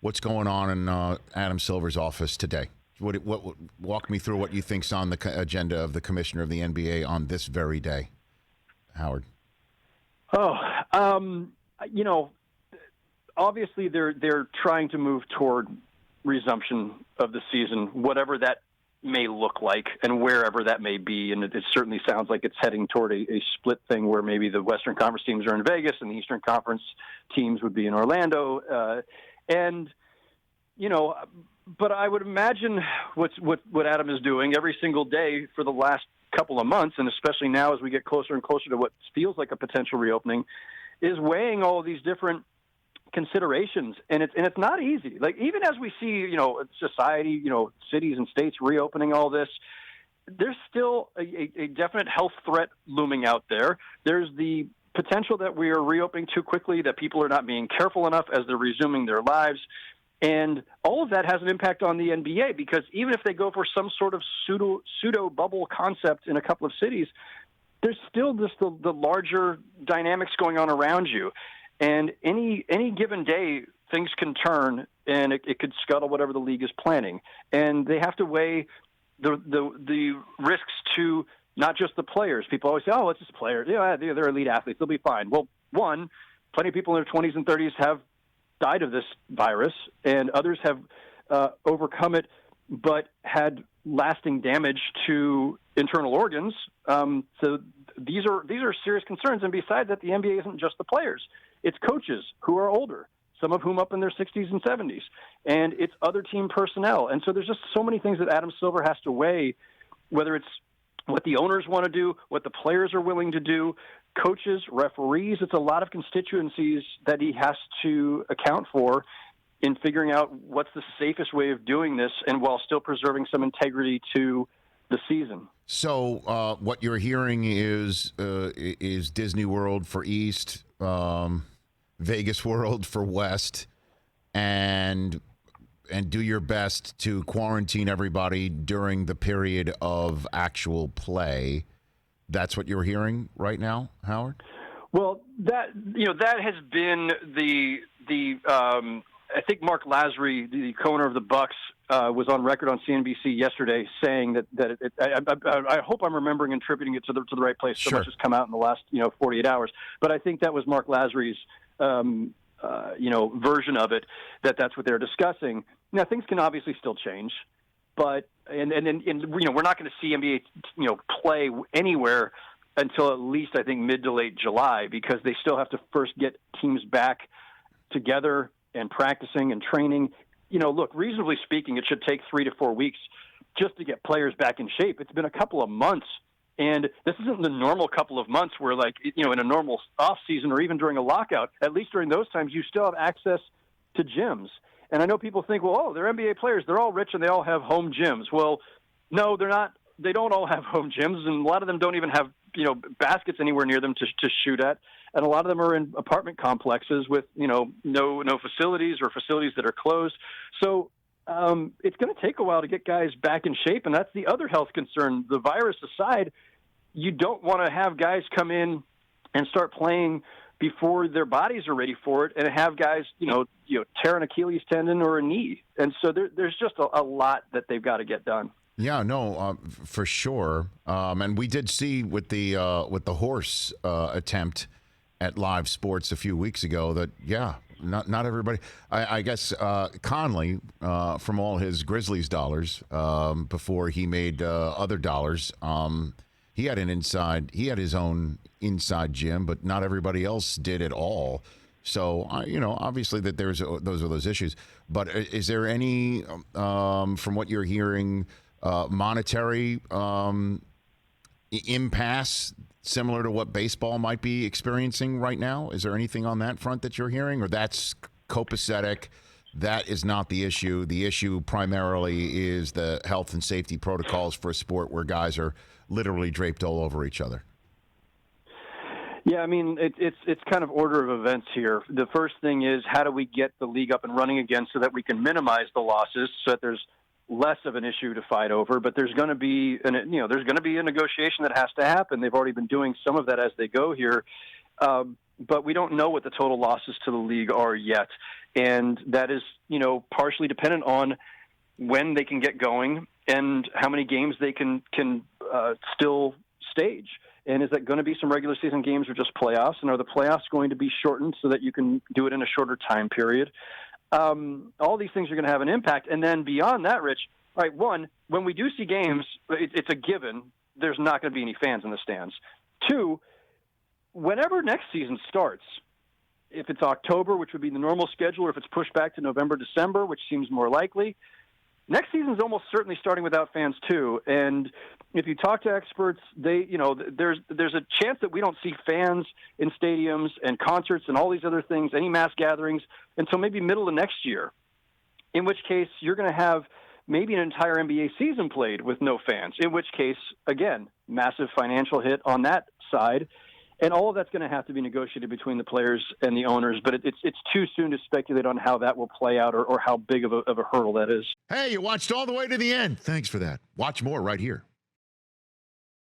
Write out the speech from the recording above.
what's going on in Adam Silver's office today? Walk me through what you think's on the agenda of the commissioner of the NBA on this very day, Howard. Obviously they're trying to move toward resumption of the season, whatever that may look like and wherever that may be. And it certainly sounds like it's heading toward a split thing where maybe the Western Conference teams are in Vegas and the Eastern Conference teams would be in Orlando. But I would imagine what Adam is doing every single day for the last couple of months, and especially now as we get closer and closer to what feels like a potential reopening, is weighing all of these different considerations, and it's not easy. Like, even as we see, society, cities and states reopening all this, there's still a definite health threat looming out there. There's the potential that we are reopening too quickly, that people are not being careful enough as they're resuming their lives. And all of that has an impact on the NBA, because even if they go for some sort of pseudo bubble concept in a couple of cities, there's still just the larger dynamics going on around you. And any given day, things can turn, and it could scuttle whatever the league is planning. And they have to weigh the risks to not just the players. People always say, "Oh, it's just players. Yeah, they're elite athletes. They'll be fine." Well, one, plenty of people in their 20s and 30s have died of this virus, and others have overcome it, but had lasting damage to internal organs. So these are serious concerns. And besides that, the NBA isn't just the players. It's coaches who are older, some of whom up in their 60s and 70s, and it's other team personnel. And so there's just so many things that Adam Silver has to weigh, whether it's what the owners want to do, what the players are willing to do, coaches, referees. It's a lot of constituencies that he has to account for in figuring out what's the safest way of doing this, and while still preserving some integrity to the season. So what you're hearing is Disney World for East, Vegas World for West, and do your best to quarantine everybody during the period of actual play. That's what you're hearing right now, Howard? Well, that has been the I think Mark Lasry, the co-owner of the Bucks, was on record on CNBC yesterday saying that I hope I'm remembering and attributing it to the right place. So Sure. much has come out in the last 48 hours, but I think that was Mark Lasry's version of it. That's what they're discussing. Now, things can obviously still change, but we're not going to see NBA play anywhere until at least I think mid to late July, because they still have to first get teams back together and practicing and training. Look, reasonably speaking, it should take 3 to 4 weeks just to get players back in shape. It's been a couple of months, and this isn't the normal couple of months where, in a normal off season or even during a lockout, at least during those times, you still have access to gyms. And I know people think, well, they're NBA players. They're all rich and they all have home gyms. Well, no, they're not. They don't all have home gyms, and a lot of them don't even have, baskets anywhere near them to shoot at. And a lot of them are in apartment complexes with, no facilities or facilities that are closed. So it's going to take a while to get guys back in shape. And that's the other health concern. The virus aside, you don't want to have guys come in and start playing before their bodies are ready for it, and have guys, tear an Achilles tendon or a knee. And so there's just a lot that they've got to get done. Yeah, no, for sure. And we did see with the horse attempt at live sports a few weeks ago that, not everybody. I guess Conley, from all his Grizzlies dollars, before he made other dollars, he had his own inside gym, but not everybody else did at all. So, obviously that those are those issues. But is there any, from what you're hearing, monetary impasse similar to what baseball might be experiencing right now? Is there anything on that front that you're hearing, or that's copacetic? That is not the issue. The issue primarily is the health and safety protocols for a sport where guys are literally draped all over each other. Yeah, I mean, it's kind of order of events here. The first thing is, how do we get the league up and running again so that we can minimize the losses, so that there's less of an issue to fight over? But there's going to be a negotiation that has to happen. They've already been doing some of that as they go here, but we don't know what the total losses to the league are yet. And that is, partially dependent on when they can get going and how many games they can still stage. And is that going to be some regular season games or just playoffs? And are the playoffs going to be shortened so that you can do it in a shorter time period? All these things are going to have an impact. And then beyond that, Rich, all right, one, when we do see games, it's a given. There's not going to be any fans in the stands. Two, whenever next season starts, if it's October, which would be the normal schedule, or if it's pushed back to November, December, which seems more likely, next season is almost certainly starting without fans too. And if you talk to experts, there's a chance that we don't see fans in stadiums and concerts and all these other things, any mass gatherings, until maybe middle of next year, in which case you're going to have maybe an entire NBA season played with no fans, in which case, again, massive financial hit on that side. And all of that's going to have to be negotiated between the players and the owners, but it's too soon to speculate on how that will play out or how big of a hurdle that is. Hey, you watched all the way to the end. Thanks for that. Watch more right here.